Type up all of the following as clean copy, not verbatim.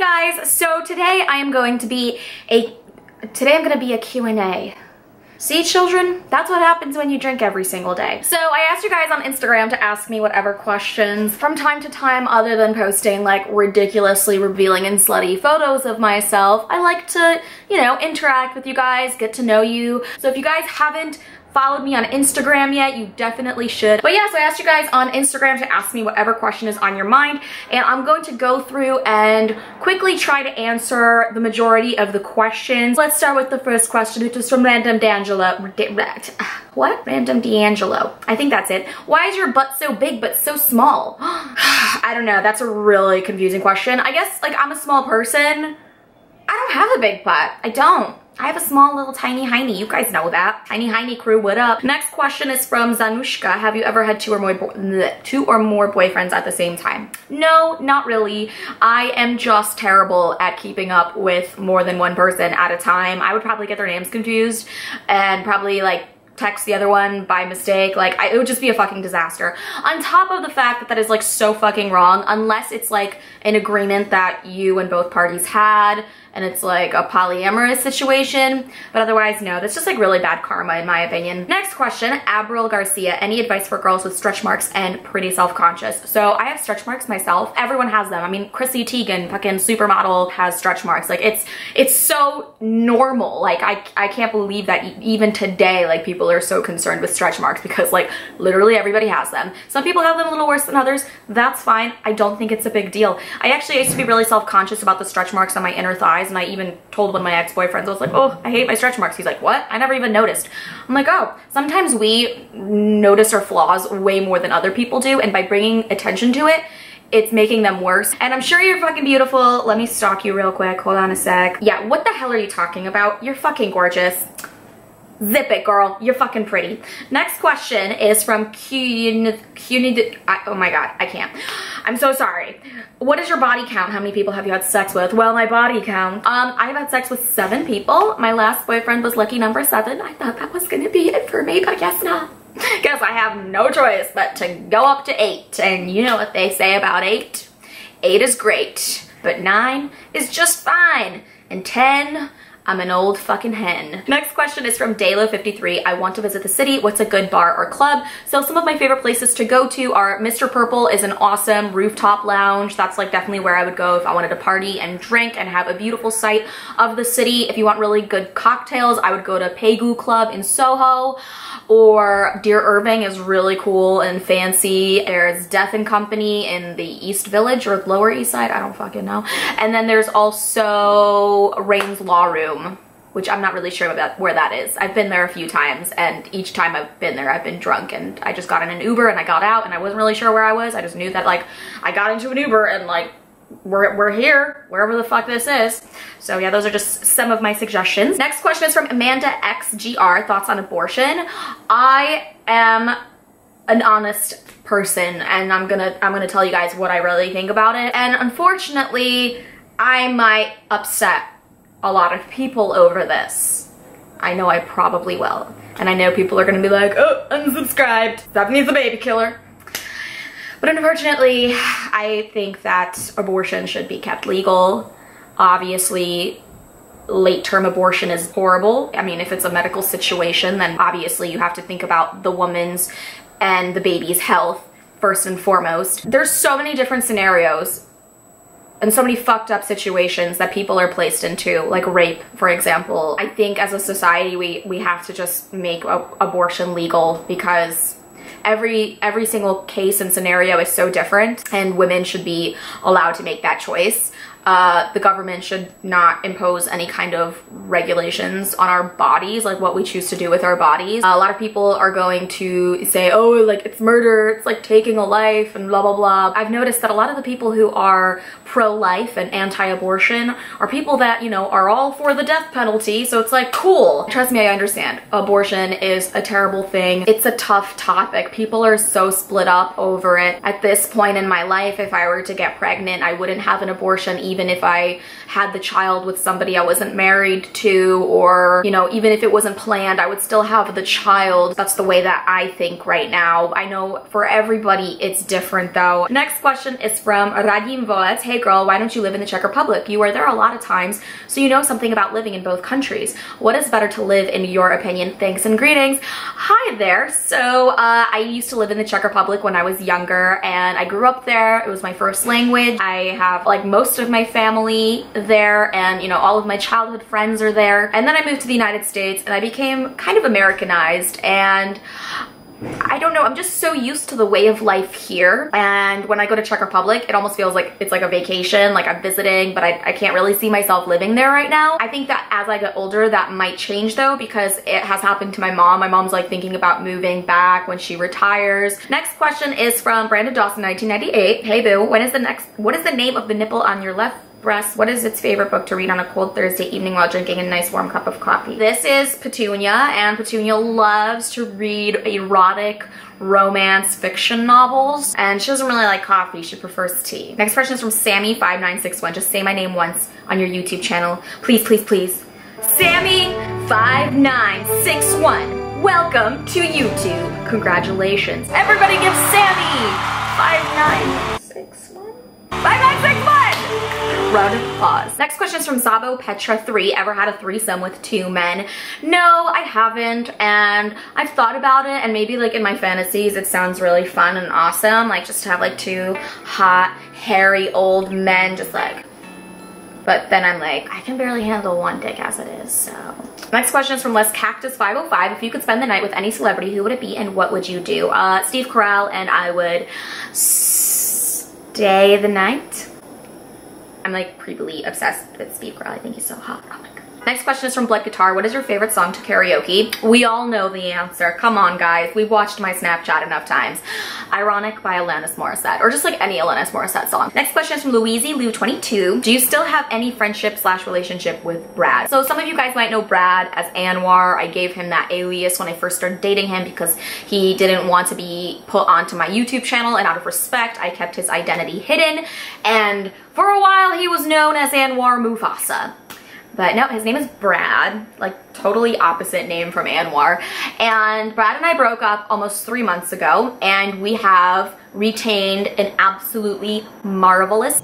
guys, so today I'm going to be a Q&A. See, children, that's what happens when you drink every single day. So I asked you guys on Instagram to ask me whatever questions from time to time, other than posting like ridiculously revealing and slutty photos of myself. I like to, you know, interact with you guys, get to know you. So if you guys haven't followed me on Instagram yet, you definitely should. But yeah, so I asked you guys on Instagram to ask me whatever question is on your mind, and I'm going to go through and quickly try to answer the majority of the questions. Let's start with the first question, which is from Random D'Angelo. What? Random D'Angelo. I think that's it. Why is your butt so big but so small? I don't know. That's a really confusing question. I guess, like, I'm a small person. I don't have a big butt. I don't. I have a small little tiny hiney. You guys know that. Tiny hiney crew, what up? Next question is from Zanushka. Have you ever had two or more boyfriends at the same time? No, not really. I am just terrible at keeping up with more than one person at a time. I would probably get their names confused and probably like text the other one by mistake. Like, it would just be a fucking disaster. On top of the fact that that is like so fucking wrong, unless it's like an agreement that you and both parties had and it's like a polyamorous situation, but otherwise no, that's just like really bad karma in my opinion. Next question, Abril Garcia, any advice for girls with stretch marks and pretty self-conscious? So I have stretch marks myself. Everyone has them. I mean, Chrissy Teigen, fucking supermodel, has stretch marks. Like, it's so normal. Like, I can't believe that even today, like, people are so concerned with stretch marks because like literally everybody has them. Some people have them a little worse than others. That's fine. I don't think it's a big deal. I used to be really self-conscious about the stretch marks on my inner thighs, and I even told one of my ex-boyfriends, I was like, oh, I hate my stretch marks. He's like, what? I never even noticed. I'm like, oh, sometimes we notice our flaws way more than other people do, and by bringing attention to it, it's making them worse. And I'm sure you're fucking beautiful. Let me stalk you real quick. Hold on a sec. Yeah, what the hell are you talking about? You're fucking gorgeous. Zip it, girl. You're fucking pretty. Next question is from oh my god, I can't. I'm so sorry. What is your body count? How many people have you had sex with? Well, my body count. I've had sex with 7 people. My last boyfriend was lucky number 7. I thought that was gonna be it for me, but I guess not. Guess I have no choice but to go up to 8. And you know what they say about 8? 8 is great, but 9 is just fine. And 10, I'm an old fucking hen. Next question is from Dalo53. I want to visit the city. What's a good bar or club? So some of my favorite places to go to are Mr. Purple is an awesome rooftop lounge. That's like definitely where I would go if I wanted to party and drink and have a beautiful sight of the city. If you want really good cocktails, I would go to Pegu Club in Soho, or Dear Irving is really cool and fancy. There's Death and Company in the East Village or Lower East Side, I don't fucking know. And then there's also Rain's Law Room, which I'm not really sure about where that is. I've been there a few times, and each time I've been there, I've been drunk, and I just got in an Uber and I got out and I wasn't really sure where I was. I just knew that like I got into an Uber and like we're here, wherever the fuck this is. So yeah, those are just some of my suggestions. Next question is from Amanda XGR. Thoughts on abortion? I am an honest person, and I'm gonna tell you guys what I really think about it. And unfortunately, I might upset a lot of people over this. I know I probably will. And I know people are gonna be like, oh, unsubscribed. Stephanie's a baby killer. But unfortunately, I think that abortion should be kept legal. Obviously, late-term abortion is horrible. I mean, if it's a medical situation, then obviously you have to think about the woman's and the baby's health first and foremost. There's so many different scenarios and so many fucked up situations that people are placed into, like rape, for example. I think as a society, we have to just make abortion legal, because every single case and scenario is so different, and women should be allowed to make that choice. The government should not impose any kind of regulations on our bodies, like what we choose to do with our bodies. A lot of people are going to say, oh, like it's murder, it's like taking a life and blah, blah, blah. I've noticed that a lot of the people who are pro-life and anti-abortion are people that, you know, are all for the death penalty. So it's like, cool. Trust me, I understand. Abortion is a terrible thing. It's a tough topic. People are so split up over it. At this point in my life, if I were to get pregnant, I wouldn't have an abortion even if I had the child with somebody I wasn't married to, or, you know, even if it wasn't planned, I would still have the child. That's the way that I think right now. I know for everybody it's different though. Next question is from Radim Volec. Hey girl, why don't you live in the Czech Republic? You were there a lot of times, so you know something about living in both countries. What is better to live in your opinion? Thanks and greetings. Hi there. So I used to live in the Czech Republic when I was younger, and I grew up there. It was my first language. I have like most of my family there, and you know, all of my childhood friends are there. And then I moved to the United States and I became kind of Americanized, and I don't know, I'm just so used to the way of life here. And when I go to Czech Republic, it almost feels like it's like a vacation, like I'm visiting, but I can't really see myself living there right now. I think that as I get older, that might change though, because it has happened to my mom. My mom's like thinking about moving back when she retires. Next question is from Brandon Dawson, 1998. Hey boo, what is the name of the nipple on your left breast? What is its favorite book to read on a cold Thursday evening while drinking a nice warm cup of coffee? This is Petunia, and Petunia loves to read erotic romance fiction novels, and she doesn't really like coffee, she prefers tea. Next question is from Sammy5961. Just say my name once on your YouTube channel. Please, please, please. Sammy5961. Welcome to YouTube. Congratulations. Everybody give Sammy 5961. 5961! Round of applause. Next question is from Zabo Petra 3. Ever had a threesome with 2 men? No, I haven't, and I've thought about it, and maybe like in my fantasies it sounds really fun and awesome, like just to have like 2 hot, hairy old men just like, but then I'm like, I can barely handle 1 dick as it is, so. Next question is from Les Cactus 505. If you could spend the night with any celebrity, who would it be and what would you do? Steve Carell, and I would stay the night. I'm like creepily obsessed with Steve Carell. I think he's so hot. Oh my god. Next question is from Blood Guitar. What is your favorite song to karaoke? We all know the answer. Come on, guys. We've watched my Snapchat enough times. Ironic by Alanis Morissette, or just like any Alanis Morissette song. Next question is from Louise Lou 22. Do you still have any friendship/relationship with Brad? So some of you guys might know Brad as Anwar. I gave him that alias when I first started dating him because he didn't want to be put onto my YouTube channel, and out of respect, I kept his identity hidden. And for a while, he was known as Anwar Mufasa. But no, his name is Brad, like totally opposite name from Anwar. And Brad and I broke up almost 3 months ago, and we have retained an absolutely marvelous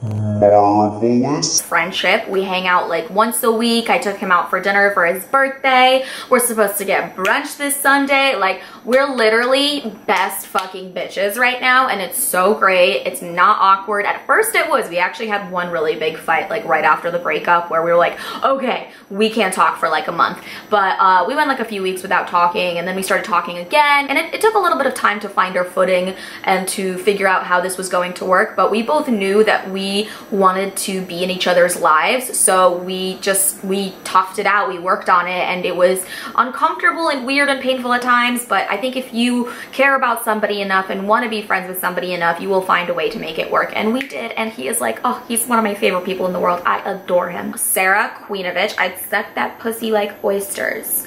friendship. We hang out like once a week. I took him out for dinner for his birthday. We're supposed to get brunch this Sunday. Like, we're literally best fucking bitches right now, and it's so great. It's not awkward. At first it was. We actually had one really big fight like right after the breakup where we were like, okay, we can't talk for like a month. But we went like a few weeks without talking, and then we started talking again, and it took a little bit of time to find our footing and to figure out how this was going to work. But we both knew that we wanted to be in each other's lives, so we toughed it out. We worked on it, and it was uncomfortable and weird and painful at times, but I think if you care about somebody enough and want to be friends with somebody enough, you will find a way to make it work. And we did, and he is like, oh, he's one of my favorite people in the world. I adore him. Sarah Queenovich. I'd suck that pussy like oysters.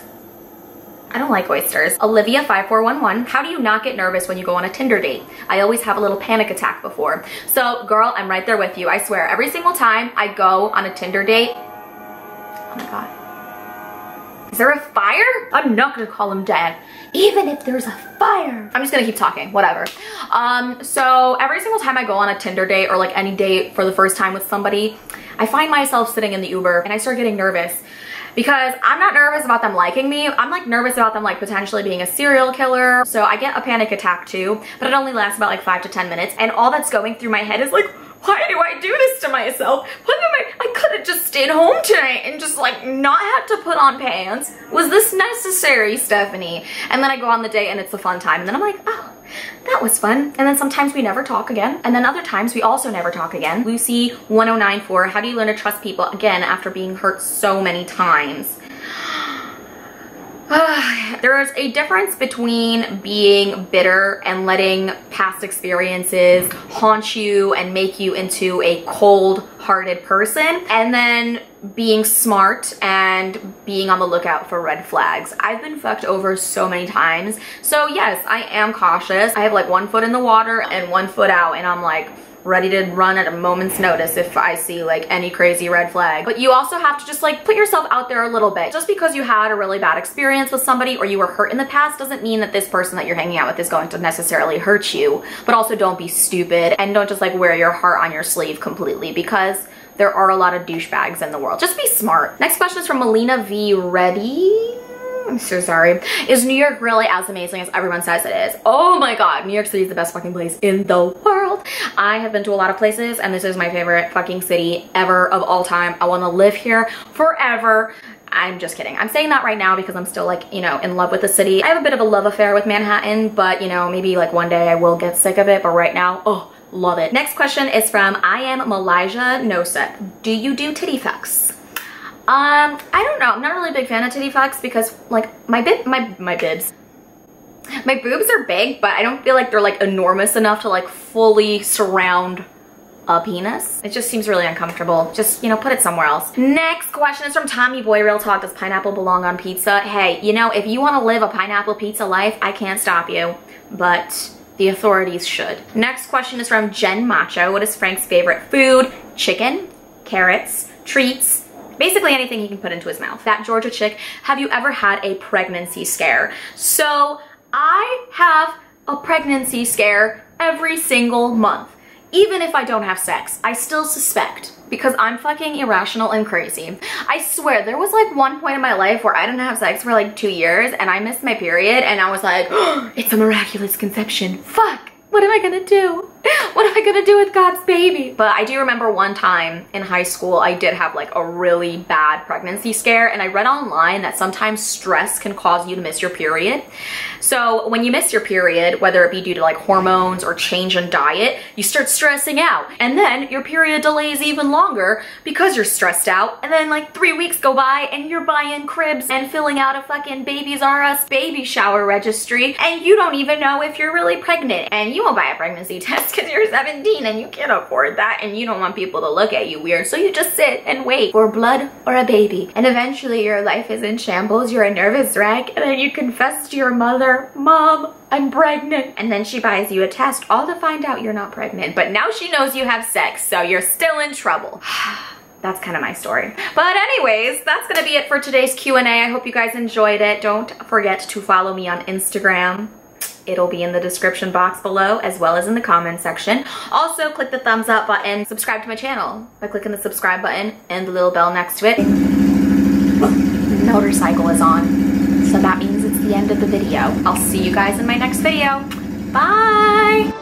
I don't like oysters. Olivia 5411. How do you not get nervous when you go on a Tinder date? I always have a little panic attack before. So girl, I'm right there with you. I swear, every single time I go on a Tinder date, oh my god. Is there a fire? I'm not gonna call him dad. Even if there's a fire. I'm just gonna keep talking, whatever. So every single time I go on a Tinder date or like any date for the first time with somebody, I find myself sitting in the Uber and I start getting nervous. Because I'm not nervous about them liking me, I'm like nervous about them like potentially being a serial killer. So I get a panic attack too, but it only lasts about like 5 to 10 minutes. And all that's going through my head is like, why do I do this to myself? I could have just stayed home tonight and just like not had to put on pants. Was this necessary, Stephanie? And then I go on the date and it's a fun time. And then I'm like, oh, that was fun. And then sometimes we never talk again. And then other times we also never talk again. Lucy 1094, how do you learn to trust people again after being hurt so many times? There is a difference between being bitter and letting past experiences haunt you and make you into a cold, cold-hearted person, and then being smart and being on the lookout for red flags. I've been fucked over so many times. So yes, I am cautious. I have like 1 foot in the water and 1 foot out, and I'm like ready to run at a moment's notice if I see like any crazy red flag. But you also have to just like put yourself out there a little bit. Just because you had a really bad experience with somebody or you were hurt in the past doesn't mean that this person that you're hanging out with is going to necessarily hurt you. But also don't be stupid and don't just like wear your heart on your sleeve completely, because there are a lot of douchebags in the world. Just be smart. Next question is from Melina V. Reddy. I'm so sorry. Is New York really as amazing as everyone says it is? Oh my god, New York City is the best fucking place in the world. I have been to a lot of places and this is my favorite fucking city ever of all time. I want to live here forever. I'm just kidding. I'm saying that right now because I'm still like, you know, in love with the city. I have a bit of a love affair with Manhattan, but you know, maybe like one day I will get sick of it, but right now, oh, love it. Next question is from I am Malaysia Noset. Do you do titty fucks? I don't know. I'm not really a big fan of titty fucks because like my boobs are big, but I don't feel like they're like enormous enough to like fully surround a penis. It just seems really uncomfortable. Just, you know, put it somewhere else. Next question is from Tommy Boy Real Talk. Does pineapple belong on pizza? Hey, you know, if you want to live a pineapple pizza life, I can't stop you, but the authorities should. Next question is from Jen Macho. What is Frank's favorite food? Chicken, carrots, treats, basically anything he can put into his mouth. That Georgia chick, have you ever had a pregnancy scare? So I have a pregnancy scare every single month. Even if I don't have sex, I still suspect because I'm fucking irrational and crazy. I swear, there was like one point in my life where I didn't have sex for like 2 years and I missed my period and I was like, oh, it's a miraculous conception. Fuck, what am I gonna do? What am I gonna do with God's baby? But I do remember one time in high school, I did have like a really bad pregnancy scare, and I read online that sometimes stress can cause you to miss your period. So when you miss your period, whether it be due to like hormones or change in diet, you start stressing out. And then your period delays even longer because you're stressed out. And then like 3 weeks go by and you're buying cribs and filling out a fucking Babies R Us baby shower registry, and you don't even know if you're really pregnant. And you won't buy a pregnancy test because you're 17 and you can't afford that, and you don't want people to look at you weird, so you just sit and wait for blood or a baby. And eventually your life is in shambles, you're a nervous wreck, and then you confess to your mother, Mom, I'm pregnant. And then she buys you a test, all to find out you're not pregnant. But now she knows you have sex, so you're still in trouble. That's kind of my story. But anyways, that's gonna be it for today's Q&A. I hope you guys enjoyed it. Don't forget to follow me on Instagram. It'll be in the description box below as well as in the comment section. Also, click the thumbs up button. Subscribe to my channel by clicking the subscribe button and the little bell next to it. Motorcycle is on, so that means it's the end of the video. I'll see you guys in my next video. Bye!